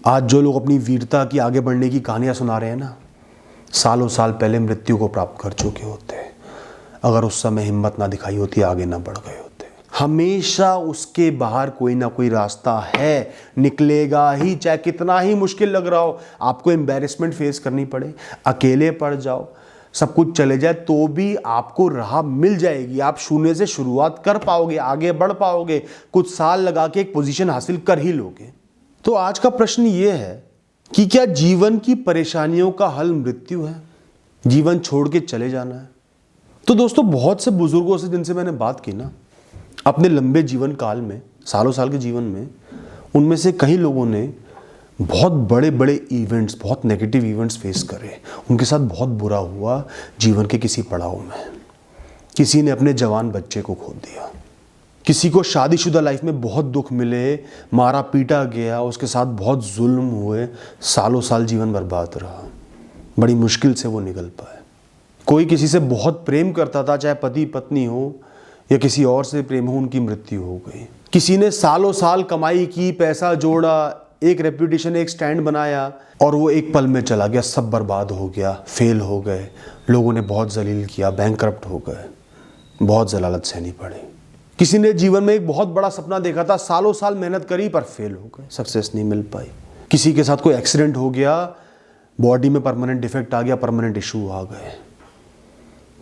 आज जो लोग अपनी वीरता की आगे बढ़ने की कहानियां सुना रहे हैं ना, सालों साल पहले मृत्यु को प्राप्त कर चुके होते। अगर उस समय हिम्मत ना दिखाई होती, आगे ना बढ़ गए होते। हमेशा उसके बाहर कोई ना कोई रास्ता है, निकलेगा ही, चाहे कितना ही मुश्किल लग रहा हो, आपको एम्बैरेसमेंट फेस करनी पड़े, अकेले पड़ जाओ, सब कुछ चले जाए, तो भी आपको राह मिल जाएगी। आप शून्य से शुरुआत कर पाओगे, आगे बढ़ पाओगे, कुछ साल लगा के एक पोजीशन हासिल कर ही लोगे। तो आज का प्रश्न ये है कि क्या जीवन की परेशानियों का हल मृत्यु है, जीवन छोड़ के चले जाना है? तो दोस्तों, बहुत से बुजुर्गों से जिनसे मैंने बात की ना, अपने लंबे जीवन काल में, सालों साल के जीवन में, उनमें से कई लोगों ने बहुत बड़े बड़े इवेंट्स, बहुत नेगेटिव इवेंट्स फेस करे। उनके साथ बहुत बुरा हुआ जीवन के किसी पड़ाव में। किसी ने अपने जवान बच्चे को खो दिया, किसी को शादीशुदा लाइफ में बहुत दुख मिले, मारा पीटा गया, उसके साथ बहुत जुल्म हुए, सालों साल जीवन बर्बाद रहा, बड़ी मुश्किल से वो निकल पाए। कोई किसी से बहुत प्रेम करता था, चाहे पति पत्नी हो या किसी और से प्रेम हो, उनकी मृत्यु हो गई। किसी ने सालों साल कमाई की, पैसा जोड़ा, एक रेप्यूटेशन, एक स्टैंड बनाया, और वो एक पल में चला गया, सब बर्बाद हो गया, फेल हो गए, लोगों ने बहुत जलील किया, बैंकरप्ट हो गए, बहुत जलालत सहनी पड़ी। किसी ने जीवन में एक बहुत बड़ा सपना देखा था, सालों साल मेहनत करी पर फेल हो गए, सक्सेस नहीं मिल पाई। किसी के साथ कोई एक्सीडेंट हो गया, बॉडी में परमानेंट डिफेक्ट आ गया, परमानेंट इशू आ गए,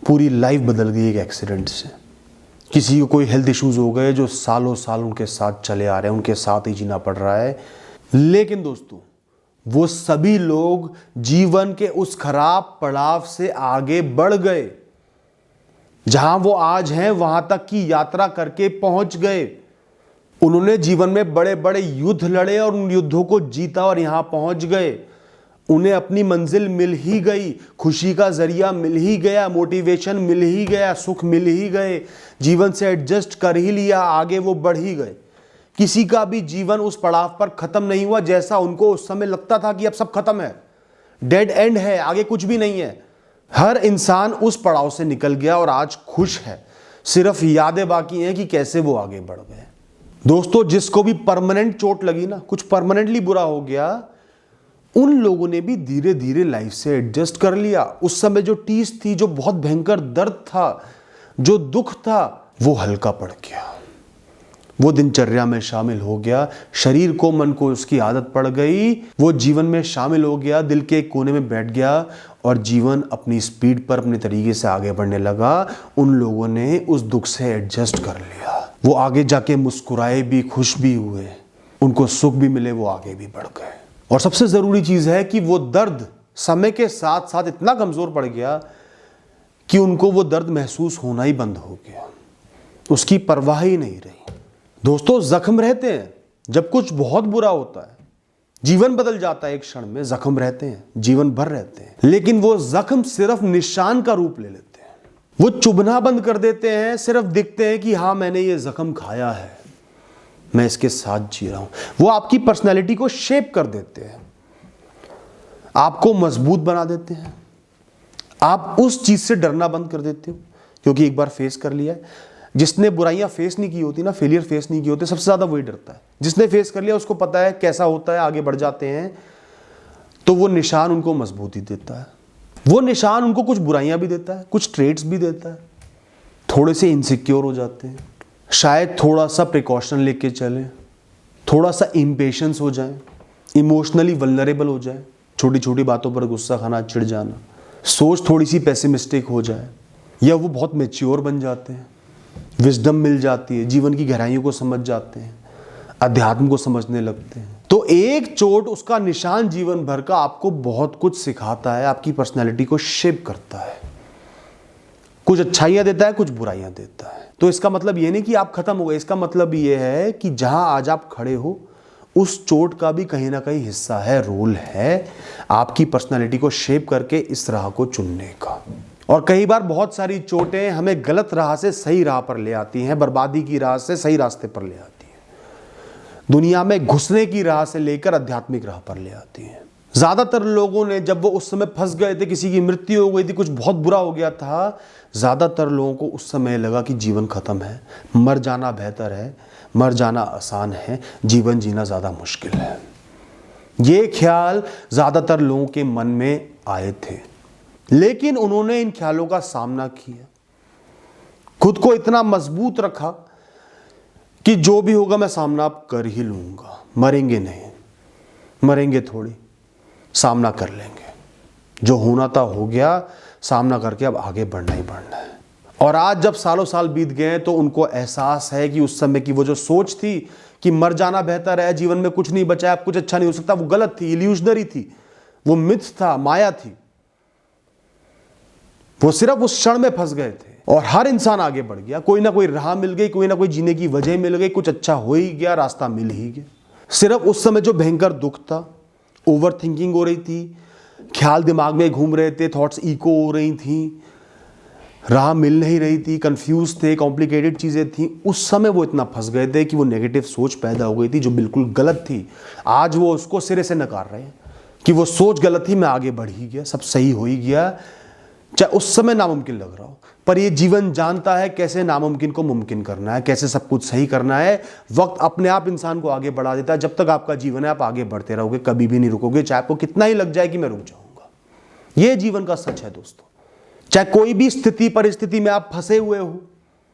पूरी लाइफ बदल गई एक एक्सीडेंट से। किसी को कोई हेल्थ इश्यूज हो गए जो सालों साल उनके साथ चले आ रहे हैं, उनके साथ ही जीना पड़ रहा है। लेकिन दोस्तों, वो सभी लोग जीवन के उस खराब पड़ाव से आगे बढ़ गए। जहां वो आज हैं वहां तक की यात्रा करके पहुंच गए। उन्होंने जीवन में बड़े बड़े युद्ध लड़े और उन युद्धों को जीता और यहां पहुंच गए। उन्हें अपनी मंजिल मिल ही गई, खुशी का जरिया मिल ही गया, मोटिवेशन मिल ही गया, सुख मिल ही गए, जीवन से एडजस्ट कर ही लिया, आगे वो बढ़ ही गए। किसी का भी जीवन उस पड़ाव पर खत्म नहीं हुआ जैसा उनको उस समय लगता था कि अब सब खत्म है, डेड एंड है, आगे कुछ भी नहीं है। हर इंसान उस पड़ाव से निकल गया और आज खुश है। सिर्फ यादें बाकी हैं कि कैसे वो आगे बढ़ गए। दोस्तों, जिसको भी परमानेंट चोट लगी ना, कुछ परमानेंटली बुरा हो गया, उन लोगों ने भी धीरे धीरे लाइफ से एडजस्ट कर लिया। उस समय जो टीस थी, जो बहुत भयंकर दर्द था, जो दुख था, वो हल्का पड़ गया, वो दिनचर्या में शामिल हो गया, शरीर को, मन को उसकी आदत पड़ गई, वो जीवन में शामिल हो गया, दिल के एक कोने में बैठ गया और जीवन अपनी स्पीड पर, अपने तरीके से आगे बढ़ने लगा। उन लोगों ने उस दुख से एडजस्ट कर लिया, वो आगे जाके मुस्कुराए भी, खुश भी हुए, उनको सुख भी मिले, वो आगे भी बढ़ गए। और सबसे जरूरी चीज है कि वो दर्द समय के साथ साथ इतना कमजोर पड़ गया कि उनको वो दर्द महसूस होना ही बंद हो गया, उसकी परवाह ही नहीं रही। दोस्तों, जख्म रहते हैं जब कुछ बहुत बुरा होता है, जीवन बदल जाता है एक क्षण में, जख्म रहते हैं, जीवन भर रहते हैं, लेकिन वो जख्म सिर्फ निशान का रूप ले लेते हैं, वो चुभना बंद कर देते हैं, सिर्फ दिखते हैं कि हाँ, मैंने ये जख्म खाया है, मैं इसके साथ जी रहा हूं। वो आपकी पर्सनैलिटी को शेप कर देते हैं, आपको मजबूत बना देते हैं। आप उस चीज से डरना बंद कर देते हो, क्योंकि एक बार फेस कर लिया है। जिसने बुराइयां फेस नहीं की होती ना, फेलियर फेस नहीं की होती, सबसे ज्यादा वही डरता है। जिसने फेस कर लिया उसको पता है कैसा होता है, आगे बढ़ जाते हैं, तो वो निशान उनको मजबूती देता है। वो निशान उनको कुछ बुराइयां भी देता है, कुछ ट्रेट्स भी देता है, थोड़े से इनसिक्योर हो जाते हैं, शायद थोड़ा सा प्रिकॉशन लेके चलें, थोड़ा सा इम्पेशंस हो जाए, इमोशनली वल्नरेबल हो जाए, छोटी छोटी बातों पर गुस्सा खाना, चिढ़ जाना, सोच थोड़ी सी पेसिमिस्टिक हो जाए, या वो बहुत मैच्योर बन जाते हैं, विजडम मिल जाती है, जीवन की गहराइयों को समझ जाते हैं, अध्यात्म को समझने लगते हैं। तो एक चोट, उसका निशान जीवन भर का आपको बहुत कुछ सिखाता है, आपकी पर्सनैलिटी को शेप करता है, कुछ अच्छाइयां देता है, कुछ बुराइयां देता है। तो इसका मतलब ये नहीं कि आप खत्म हो गए, इसका मतलब ये है कि जहां आज आप खड़े हो, उस चोट का भी कहीं ना कहीं हिस्सा है, रोल है आपकी पर्सनैलिटी को शेप करके इस राह को चुनने का। और कई बार बहुत सारी चोटें हमें गलत राह से सही राह पर ले आती हैं, बर्बादी की राह से सही रास्ते पर ले आती हैं, दुनिया में घुसने की राह से लेकर आध्यात्मिक राह पर ले आती हैं। ज्यादातर लोगों ने, जब वो उस समय फंस गए थे, किसी की मृत्यु हो गई थी, कुछ बहुत बुरा हो गया था, ज्यादातर लोगों को उस समय लगा कि जीवन खत्म है, मर जाना बेहतर है, मर जाना आसान है, जीवन जीना ज्यादा मुश्किल है। ये ख्याल ज्यादातर लोगों के मन में आए थे, लेकिन उन्होंने इन ख्यालों का सामना किया, खुद को इतना मजबूत रखा कि जो भी होगा मैं सामना अब कर ही लूंगा, मरेंगे नहीं, मरेंगे थोड़ी, सामना कर लेंगे, जो होना था हो गया, सामना करके अब आगे बढ़ना ही बढ़ना है। और आज जब सालों साल बीत गए तो उनको एहसास है कि उस समय की वो जो सोच थी कि मर जाना बेहतर है, जीवन में कुछ नहीं बचा है, कुछ अच्छा नहीं हो सकता, वो गलत थी, इल्यूजनरी थी, वो मिथ था, माया थी। वो सिर्फ उस क्षण में फंस गए थे और हर इंसान आगे बढ़ गया, कोई ना कोई राह मिल गई, कोई ना कोई जीने की वजह मिल गई, कुछ अच्छा हो ही गया, रास्ता मिल ही गया। सिर्फ उस समय जो भयंकर दुख था, ओवर थिंकिंग हो रही थी, ख्याल दिमाग में घूम रहे थे, थॉट्स इको हो रही थी, राह मिल नहीं रही थी, कंफ्यूज थे, कॉम्प्लिकेटेड चीज़ें थी, उस समय वो इतना फंस गए थे कि वो नेगेटिव सोच पैदा हो गई थी जो बिल्कुल गलत थी। आज वो उसको सिरे से नकार रहे हैं कि वो सोच गलत थी, मैं आगे बढ़ ही गया, सब सही हो ही गया, चाहे उस समय नामुमकिन लग रहा हो। पर ये जीवन जानता है कैसे नामुमकिन को मुमकिन करना है, कैसे सब कुछ सही करना है। वक्त अपने आप इंसान को आगे बढ़ा देता है। जब तक आपका जीवन है आप आगे बढ़ते रहोगे, कभी भी नहीं रुकोगे, चाहे आपको कितना ही लग जाए कि मैं रुक जाऊंगा। ये जीवन का सच है दोस्तों। चाहे कोई भी स्थिति परिस्थिति में आप फंसे हुए हो,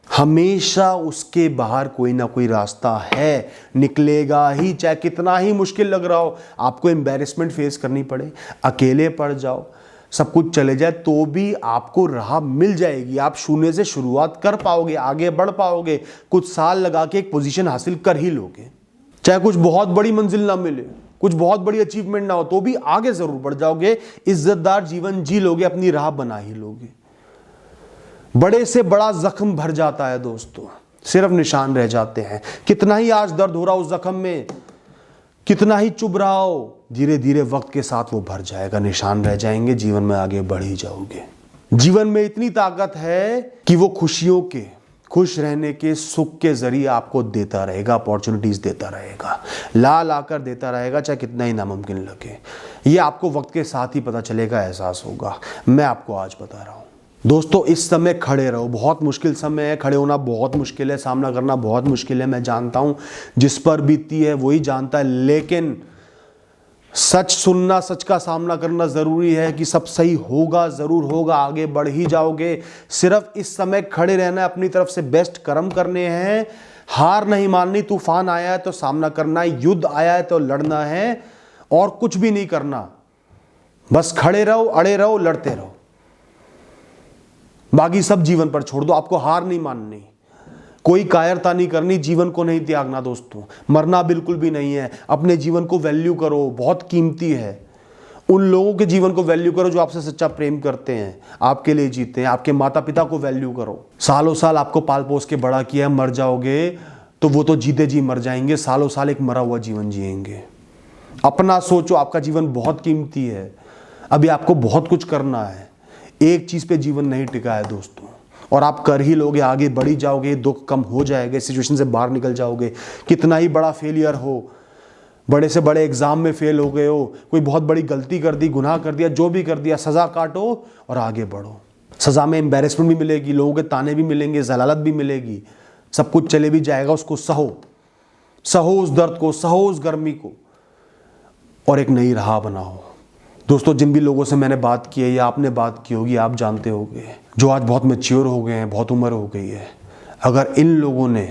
हमेशा उसके बाहर कोई ना कोई रास्ता है, निकलेगा ही। चाहे कितना ही मुश्किल लग रहा हो, आपको एम्बैरेसमेंट फेस करनी पड़े, अकेले पड़ जाओ, सब कुछ चले जाए, तो भी आपको राह मिल जाएगी। आप शून्य से शुरुआत कर पाओगे, आगे बढ़ पाओगे, कुछ साल लगा के एक पोजीशन हासिल कर ही लोगे। चाहे कुछ बहुत बड़ी मंजिल ना मिले, कुछ बहुत बड़ी अचीवमेंट ना हो, तो भी आगे जरूर बढ़ जाओगे, इज्जतदार जीवन जी लोगे, अपनी राह बना ही लोगे। बड़े से बड़ा जख्म भर जाता है दोस्तों, सिर्फ निशान रह जाते हैं। कितना ही आज दर्द हो रहा हो उस जख्म में, कितना ही चुभ रहा हो, धीरे धीरे वक्त के साथ वो भर जाएगा, निशान रह जाएंगे, जीवन में आगे बढ़ ही जाओगे। जीवन में इतनी ताकत है कि वो खुशियों के, खुश रहने के, सुख के जरिए आपको देता रहेगा, अपॉर्चुनिटीज देता रहेगा, ला ला कर देता रहेगा, चाहे कितना ही नामुमकिन लगे। ये आपको वक्त के साथ ही पता चलेगा, एहसास होगा। मैं आपको आज बता रहा हूं दोस्तों, इस समय खड़े रहो। बहुत मुश्किल समय है, खड़े होना बहुत मुश्किल है, सामना करना बहुत मुश्किल है, मैं जानता हूं। जिस पर बीतती है वही जानता है, लेकिन सच सुनना, सच का सामना करना जरूरी है कि सब सही होगा, जरूर होगा, आगे बढ़ ही जाओगे। सिर्फ इस समय खड़े रहना है, अपनी तरफ से बेस्ट कर्म करने हैं, हार नहीं माननी। तूफान आया है तो सामना करना है, युद्ध आया है तो लड़ना है, और कुछ भी नहीं करना। बस खड़े रहो, अड़े रहो, लड़ते रहो, बाकी सब जीवन पर छोड़ दो। आपको हार नहीं माननी, कोई कायरता नहीं करनी, जीवन को नहीं त्यागना दोस्तों। मरना बिल्कुल भी नहीं है। अपने जीवन को वैल्यू करो, बहुत कीमती है। उन लोगों के जीवन को वैल्यू करो जो आपसे सच्चा प्रेम करते हैं, आपके लिए जीते हैं। आपके माता पिता को वैल्यू करो, सालों साल आपको पाल पोस के बड़ा किया है। मर जाओगे तो वो तो जीते जी मर जाएंगे, सालों साल एक मरा हुआ जीवन जिएंगे। अपना सोचो, आपका जीवन बहुत कीमती है, अभी आपको बहुत कुछ करना है। एक चीज पे जीवन नहीं टिका है दोस्तों, और आप कर ही लोगे, आगे बढ़ी जाओगे, दुख कम हो जाएगा, सिचुएशन से बाहर निकल जाओगे। कितना ही बड़ा फेलियर हो, बड़े से बड़े एग्जाम में फेल हो गए हो, कोई बहुत बड़ी गलती कर दी, गुनाह कर दिया, जो भी कर दिया, सजा काटो और आगे बढ़ो। सजा में एम्बैरेसमेंट भी मिलेगी, लोगों के ताने भी मिलेंगे, जलालत भी मिलेगी, सब कुछ चले भी जाएगा। उसको सहो, सहो उस दर्द को, सहो उस गर्मी को, और एक नई राह बनाओ। दोस्तों, जिन भी लोगों से मैंने बात की है या आपने बात की होगी, आप जानते होंगे, जो आज बहुत मैच्योर हो गए हैं, बहुत उम्र हो गई है, अगर इन लोगों ने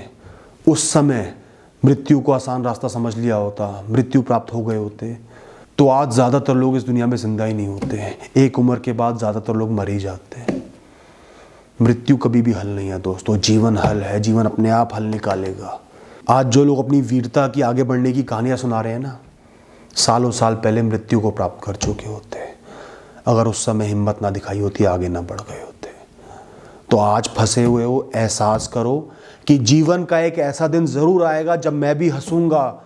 उस समय मृत्यु को आसान रास्ता समझ लिया होता, मृत्यु प्राप्त हो गए होते, तो आज ज़्यादातर लोग इस दुनिया में जिंदा ही नहीं होते हैं। एक उम्र के बाद ज़्यादातर लोग मर ही जाते हैं। मृत्यु कभी भी हल नहीं है दोस्तों, जीवन हल है, जीवन अपने आप हल निकालेगा। आज जो लोग अपनी वीरता की, आगे बढ़ने की कहानियाँ सुना रहे हैं ना, सालों साल पहले मृत्यु को प्राप्त कर चुके होते। अगर उस समय हिम्मत ना दिखाई होती, आगे ना बढ़ गए होते। तो आज फंसे हुए हो, एहसास करो कि जीवन का एक ऐसा दिन जरूर आएगा जब मैं भी हंसूंगा,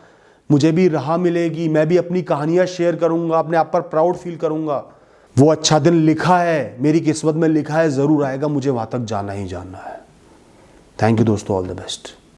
मुझे भी राह मिलेगी, मैं भी अपनी कहानियां शेयर करूंगा, अपने आप पर प्राउड फील करूंगा। वो अच्छा दिन लिखा है, मेरी किस्मत में लिखा है, जरूर आएगा, मुझे वहां तक जाना ही जाना है। थैंक यू दोस्तों, ऑल द बेस्ट।